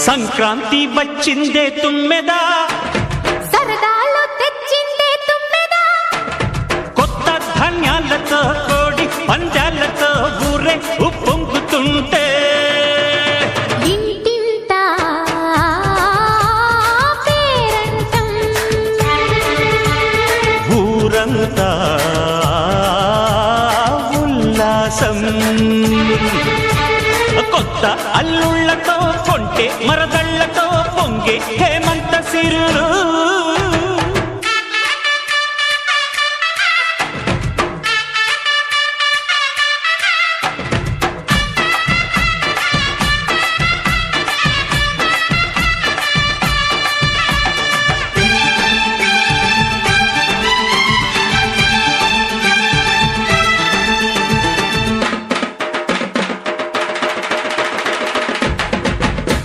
సంక్రాంతి వచ్చిందే తుమ్మెదా, సరదాలో తెచ్చిందే తుమ్మెదా, కొత్త ధాన్యాలతో కోడి పందాలతో ఊరే ఉప్పొంగుతుంటే ఇంటింటా పేరంటం, ఊరంతా ఉల్లాసం. కొత్త అల్లుళ్ళతో కొంటే